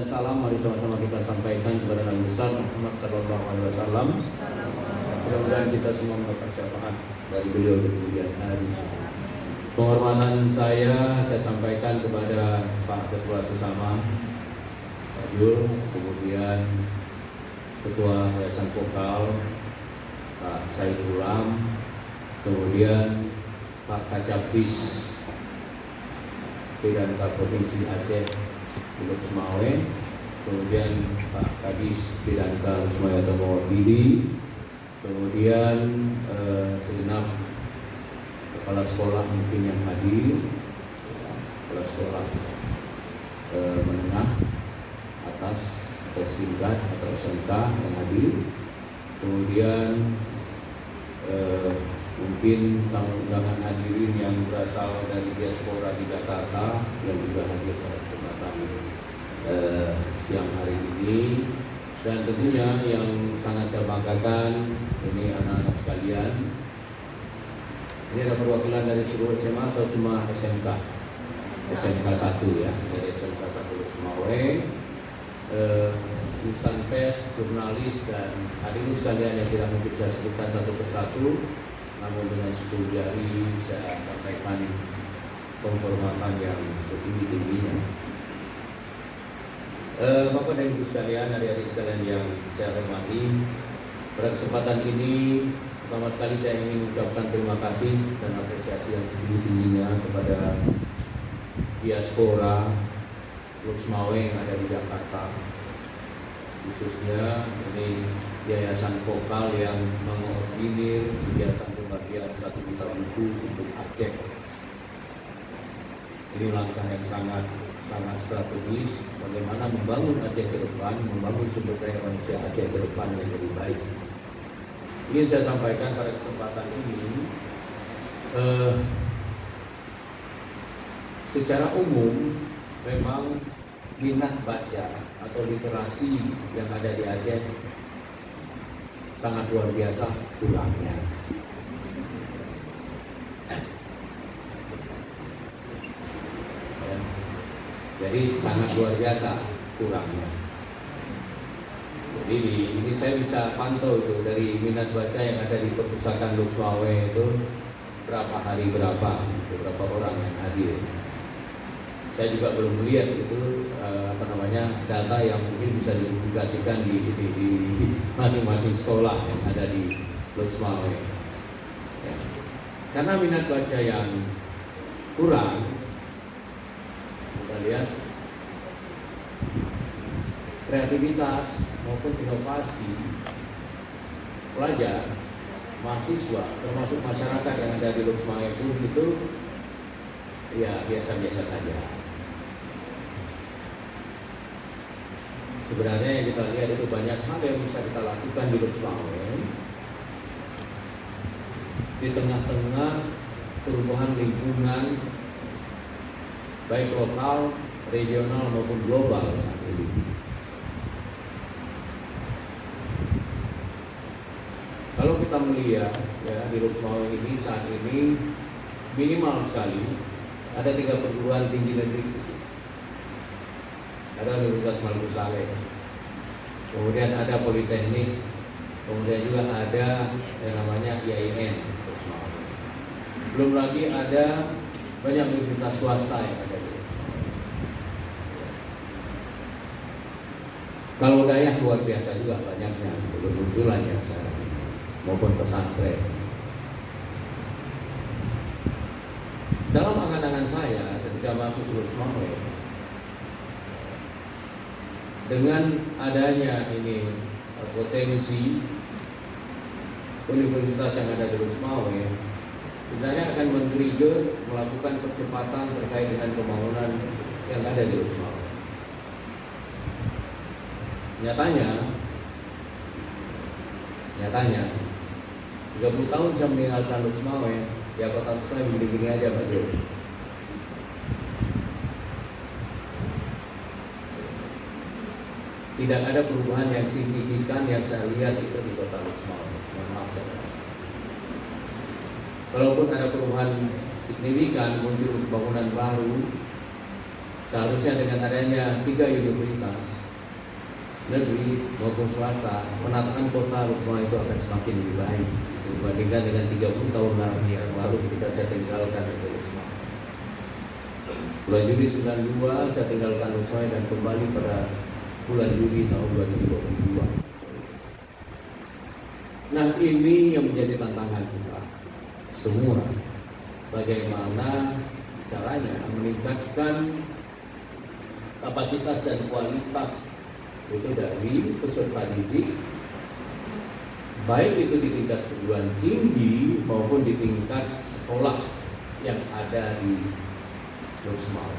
dan salam mari sama-sama kita sampaikan kepada Nabi besar Muhammad sallallahu alaihi wasallam. Mudah-mudahan kita semua mendapat syafaat dari beliau di kemudian hari. Penghormatan saya sampaikan kepada Pak Ketua Sesama Pak Yul, kemudian Ketua Yayasan Vokal Pak Said Ulam, kemudian Pak Kacabis Pidanka Provinsi Aceh Lulut Semawe, kemudian Pak Kadis Pidanka Lusmaya Tomowakili, kemudian segenap kepala sekolah mungkin yang hadir, kepala sekolah menengah atas atau tingkat atau SMK yang hadir, kemudian mungkin tamu undangan hadirin yang berasal dari diaspora di Jakarta yang juga hadir pada kesempatan siang hari ini, dan tentunya yang sangat saya banggakan ini anak-anak sekalian. Ini ada perwakilan dari seluruh SMA atau cuma SMK? SMK 1 ya, dari SMK 1 Semawe, insan pers, jurnalis, dan hadirin sekalian yang tidak mungkin saya sebutkan satu persatu, namun dengan 10 jari saya sampaikan penghormatan yang setinggi-tingginya. Bapak dan Ibu sekalian, adik-adik sekalian yang saya hormati, pada kesempatan ini pertama sekali saya ingin mengucapkan terima kasih dan apresiasi yang setinggi-tingginya kepada diaspora Lulut Semawe yang ada di Jakarta, khususnya ini Yayasan Vokal yang mengordinir kegiatan pembagian 1 juta buku untuk Aceh. Ini langkah yang sangat strategis bagaimana membangun Aceh ke depan, membangun sumber daya manusia Aceh ke depan yang lebih baik. Ingin saya sampaikan pada kesempatan ini, secara umum memang minat baca atau literasi yang ada di Aceh sangat luar biasa kurangnya. Jadi sangat luar biasa kurangnya. Jadi ini saya bisa pantau itu dari minat baca yang ada di perpustakaan Lulut Semawe itu berapa hari berapa orang yang hadir. Saya juga belum melihat itu data yang mungkin bisa dipublikasikan di masing-masing sekolah yang ada di Lulut Semawe. Ya. Karena minat baca yang kurang, kita lihat kreativitas maupun inovasi pelajar, mahasiswa, termasuk masyarakat yang ada di Lulut Semawe pun itu ya biasa-biasa saja. Sebenarnya yang kita lihat itu banyak hal yang bisa kita lakukan di Lulut Semawe di tengah-tengah perubahan lingkungan baik lokal, regional maupun global saat ini. Kalau kita melihat ya di Lulut Semawe ini saat ini minimal sekali ada 3 perguruan tinggi negeri. Ada Universitas Maluku Saleh, kemudian ada Politeknik, kemudian juga ada yang namanya IAIN. Belum lagi ada banyak universitas swasta yang ada di sini. Kalau daya luar biasa juga banyaknya, bermunculan ya sekarang, maupun pesantren. Dalam angan-angan saya ketika masuk Lulut Semawe, dengan adanya ini potensi universitas yang ada di Lulut Semawe, sebenarnya akan men-trigger melakukan percepatan terkait dengan pembangunan yang ada di Lulut Semawe. Nyatanya 30 tahun saya meninggalkan Lulut Semawe, ya kota saya begini-begini aja Pak Jo. Tidak ada perubahan yang signifikan yang saya lihat itu di kota Lulut Semawe. Maaf saya. Kalaupun ada perubahan signifikan, muncul bangunan baru, Seharusnya dengan adanya 3 universitas negeri maupun swasta, penataan kota Lukmawe itu akan semakin lebih baik dibandingkan dengan 30 tahun lalu ketika saya tinggalkan itu Lukmawe. Bulan Juli 92 saya tinggalkan Lukmawe dan kembali pada bulan Juli tahun 2022. Nah, ini yang menjadi tantangan kita semua. Bagaimana caranya meningkatkan kapasitas dan kualitas itu dari peserta didik, baik itu di tingkat perguruan tinggi maupun di tingkat sekolah yang ada di Lukmawe.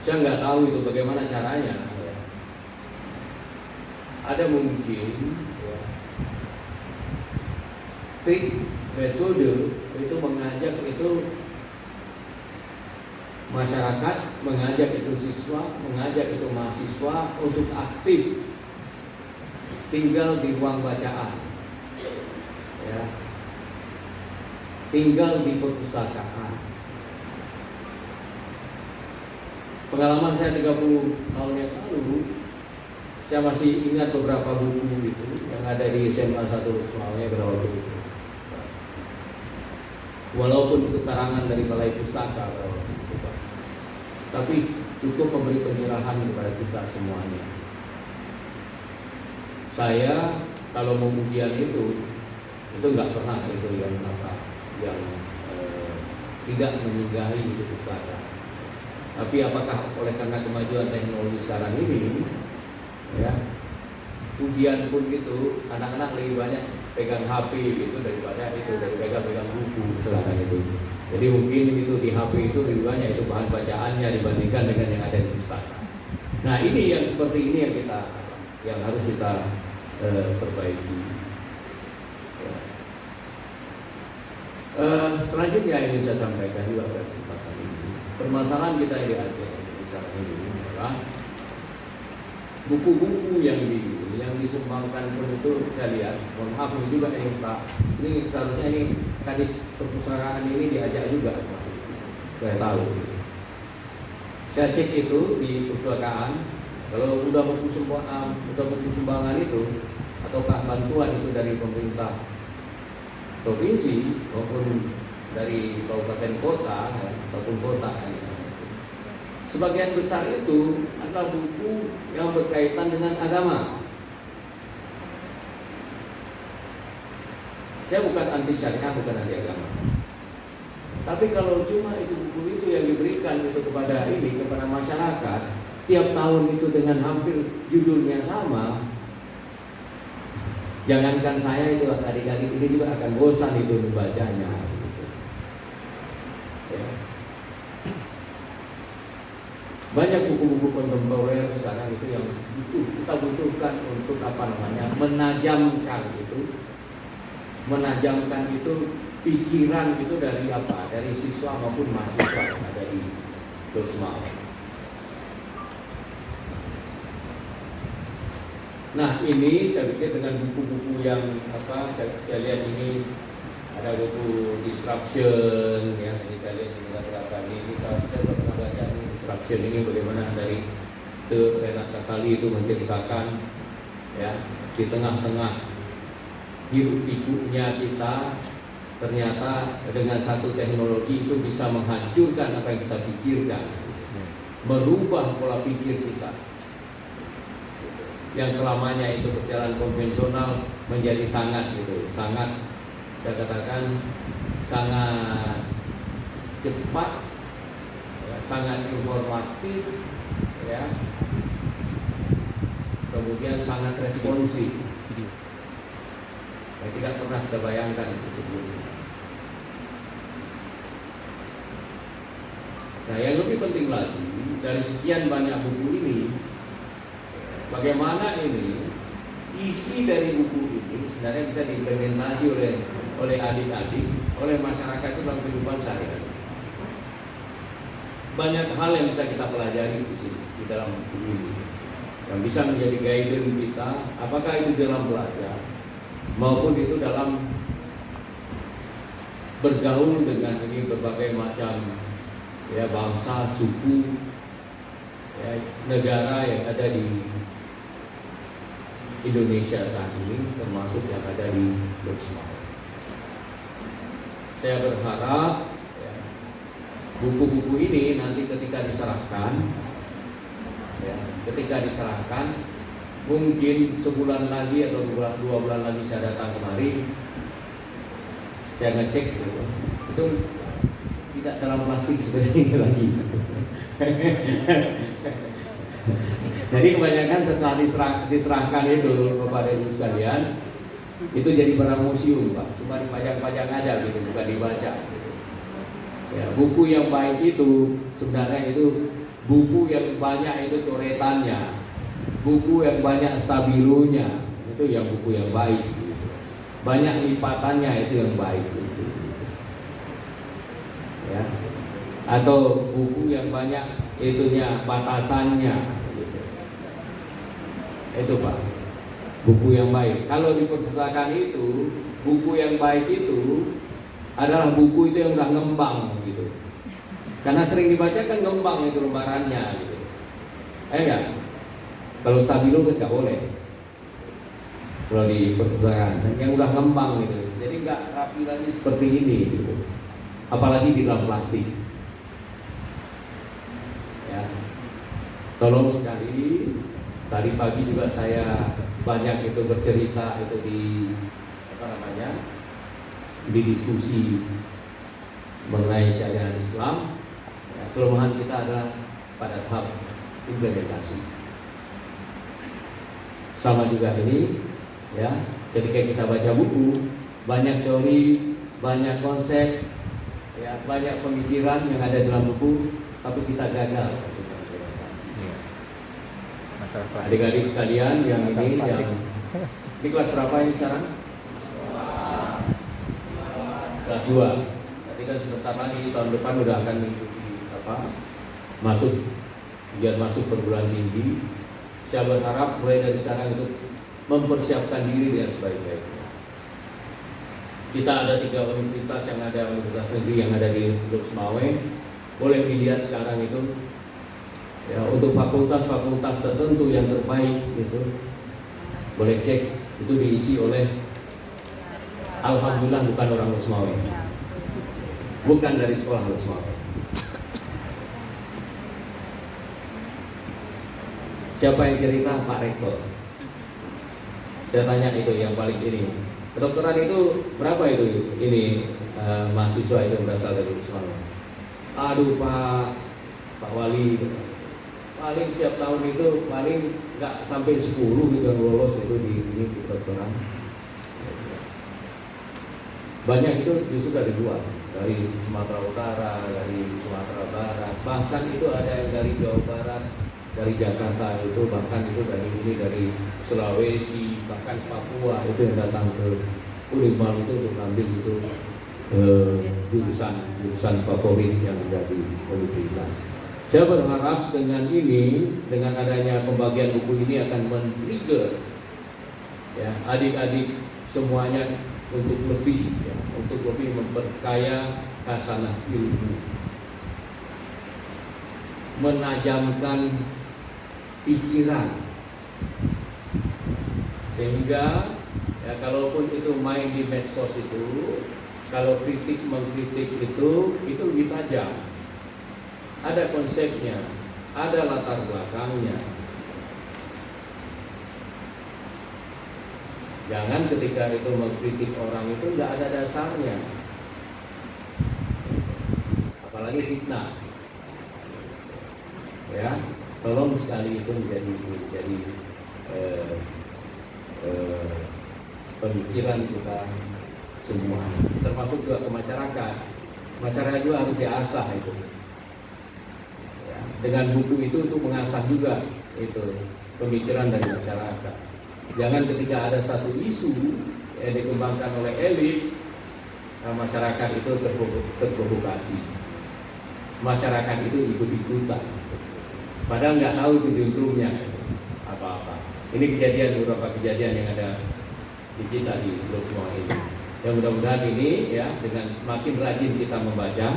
Saya nggak tahu itu bagaimana caranya. Ada mungkin trik metode itu mengajak itu masyarakat, mengajak itu siswa, mengajak itu mahasiswa untuk aktif tinggal di ruang bacaan, ya, tinggal di perpustakaan. Pengalaman saya 30 tahun yang lalu, saya masih ingat beberapa buku itu yang ada di SMA 1 Lukmawe pada waktu itu. Walaupun itu karangan dari Balai Pustaka pada waktu itu, tapi cukup memberi pencerahan kepada kita semuanya. Saya kalau mau ujian itu nggak pernah itu yang tidak menyinggahi itu pustaka. Tapi apakah oleh karena kemajuan teknologi sekarang ini, ya, ujian pun itu anak-anak lebih banyak pegang HP gitu daripada pegang buku sekarang itu. Jadi mungkin itu di HP itu lebih banyak itu bahan bacaannya dibandingkan dengan yang ada di pustaka. Nah, ini yang seperti ini yang harus kita perbaiki. Ya. Selanjutnya yang ingin saya sampaikan juga pada kesempatan ini, permasalahan kita yang di Aceh sekarang ini adalah buku-buku yang disumbangkan pun itu saya lihat, mohon maaf ini juga Pak, ini seharusnya ini kadis perpustakaan ini diajak juga, saya tahu. Saya cek itu di perpustakaan, kalau udah buku sumbangan itu ataukah bantuan itu dari pemerintah provinsi maupun dari kabupaten kota ataupun kota, sebagian besar itu adalah buku yang berkaitan dengan agama. Saya bukan anti syariah, bukan anti agama. Tapi kalau cuma itu buku itu yang diberikan itu kepada masyarakat, tiap tahun itu dengan hampir judulnya sama, jangankan saya itu adik-adik ini juga akan bosan itu membacanya. Ya. Banyak buku-buku kontemporer sekarang itu yang kita butuhkan untuk menajamkan itu pikiran itu dari siswa maupun mahasiswa yang ada di Lukmawe. Nah, ini saya pikir dengan buku-buku yang saya lihat ini ada buku Disruption, ya, ini saya lihat ini berapa ini saya pernah baca ini Disruption ini bagaimana dari Renat Kasali itu menceritakan, ya, di tengah-tengah hiruk pikuknya kita ternyata dengan satu teknologi itu bisa menghancurkan apa yang kita pikirkan, merubah pola pikir kita yang selamanya itu berjalan konvensional menjadi sangat saya katakan sangat cepat, ya, sangat informatif, ya, kemudian sangat responsif. Yang tidak pernah kita bayangkan itu sebelumnya. Nah, yang lebih penting lagi dari sekian banyak buku ini, bagaimana ini isi dari buku ini sebenarnya bisa diimplementasi oleh adik-adik, oleh masyarakat itu dalam kehidupan sehari-hari. Banyak hal yang bisa kita pelajari di sini, di dalam buku ini, yang bisa menjadi guidance kita, apakah itu dalam belajar maupun itu dalam bergaul dengan ini berbagai macam, ya, bangsa, suku, ya, negara yang ada di Indonesia saat ini, termasuk yang ada di Luxembourg. Saya berharap ya, buku-buku ini nanti ketika diserahkan, mungkin sebulan lagi atau 2 bulan lagi saya datang kemari, saya ngecek itu tidak dalam plastik seperti ini lagi. Jadi kebanyakan setelah diserahkan itu kepada ibu sekalian, itu jadi barang museum, Pak. Cuma dipajang-pajang aja gitu, bukan dibaca. Ya, buku yang baik itu sebenarnya itu buku yang banyak itu coretannya, buku yang banyak stabilonya, itu yang buku yang baik. Banyak lipatannya itu yang baik. Ya. Atau buku yang banyak itunya batasannya gitu. Itu Pak, buku yang baik. Kalau di perpustakaan itu, buku yang baik itu adalah buku itu yang udah ngembang gitu. Karena sering dibaca kan ngembang itu lembarannya gitu. Enggak? Kalau stabilo kan nggak boleh. Kalau di perpustakaan yang udah ngembang gitu. Jadi nggak rapi lagi seperti ini gitu. Apalagi di dalam plastik. Ya. Tolong sekali, tadi pagi juga saya banyak itu bercerita itu di di diskusi mengenai syariat Islam. Ya, kelemahan kita adalah pada tahap implementasi. Sama juga ini, ya, ketika kita baca buku, banyak teori, banyak konsep, ya, banyak pemikiran yang ada dalam buku, tapi kita gagal untuk implementasi. Adik-adik sekalian yang ini, di kelas berapa ini sekarang? Kelas 2. Nanti kan sebentar lagi tahun depan udah akan mengikuti ujian masuk perguruan tinggi. Saya berharap mulai dari sekarang itu mempersiapkan diri dengan sebaik-baiknya. Kita ada 3 universitas yang ada, universitas negeri yang ada di Luxembourg. Boleh dilihat sekarang itu, ya, untuk fakultas-fakultas tertentu yang terbaik itu boleh cek, itu diisi oleh alhamdulillah bukan orang Luxembourg, bukan dari sekolah Luxembourg. Siapa yang cerita? Pak Rektor. Saya tanya itu yang paling ini, kedokteran itu berapa itu ini mahasiswa itu berasal dari Luxembourg? Aduh Pak Wali, paling setiap tahun itu paling nggak sampai 10 gitu yang lolos itu di kedokteran. Banyak itu justru dari luar, dari Sumatera Utara, dari Sumatera Barat, bahkan itu ada yang dari Jawa Barat, dari Jakarta itu, bahkan itu dari Sulawesi, bahkan Papua itu yang datang ke Unimar itu untuk ambil itu jurusan favorit yang ada di universitas. Saya berharap dengan ini, dengan adanya pembagian buku ini akan men-trigger ya adik-adik semuanya untuk lebih memperkaya khasanah ilmu, menajamkan pikiran, sehingga ya kalaupun itu main di medsos itu, kalau mengkritik itu lebih tajam, ada konsepnya, ada latar belakangnya. Jangan ketika itu mengkritik orang itu nggak ada dasarnya, apalagi fitnah. Ya, tolong sekali itu menjadi pemikiran kita semua, termasuk juga ke masyarakat. Masyarakat juga harus diasah itu. Ya, dengan buku itu untuk mengasah juga itu pemikiran dari masyarakat. Jangan ketika ada satu isu yang dikembangkan oleh elit, masyarakat itu terprovokasi. Masyarakat itu ikut-ikutan, padahal nggak tahu itu juntrungnya apa-apa. Ini beberapa kejadian yang ada di kita di Luxembourg ini. Yang mudah-mudahan ini ya, dengan semakin rajin kita membaca,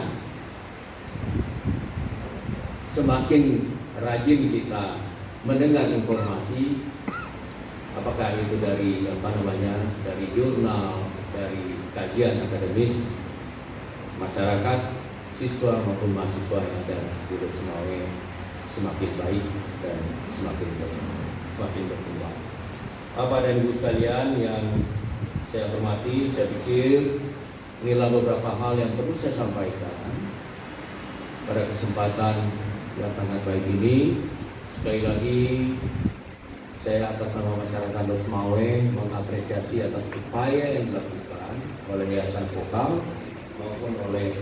semakin rajin kita mendengar informasi, apakah itu dari dari jurnal, dari kajian akademis masyarakat, siswa maupun mahasiswa yang ada di Lok Sumawe semakin baik dan semakin berkembang. Bapak dan Ibu sekalian yang saya hormati, saya pikir inilah beberapa hal yang perlu saya sampaikan pada kesempatan yang sangat baik ini. Sekali lagi, saya atas nama masyarakat Lok Sumawe mengapresiasi atas upaya yang dilakukan oleh Yayasan Vokal maupun oleh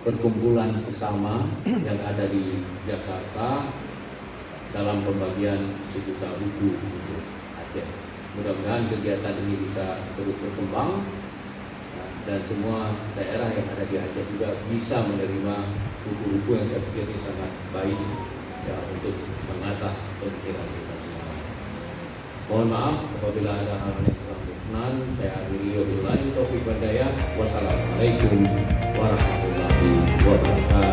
perkumpulan sesama yang ada di Jakarta dalam pembagian sejuta buku untuk Aceh. Mudah-mudahan kegiatan ini bisa terus berkembang dan semua daerah yang ada di Aceh juga bisa menerima buku-buku yang saya pikir ini sangat baik ya, untuk mengasah pemikiran kita semua. Mohon maaf apabila ada hal yang kurang berkenan. Saya akhiri wabillahi taufiq wal hidayah. Wassalamualaikum warahmatullahi wabarakatuh.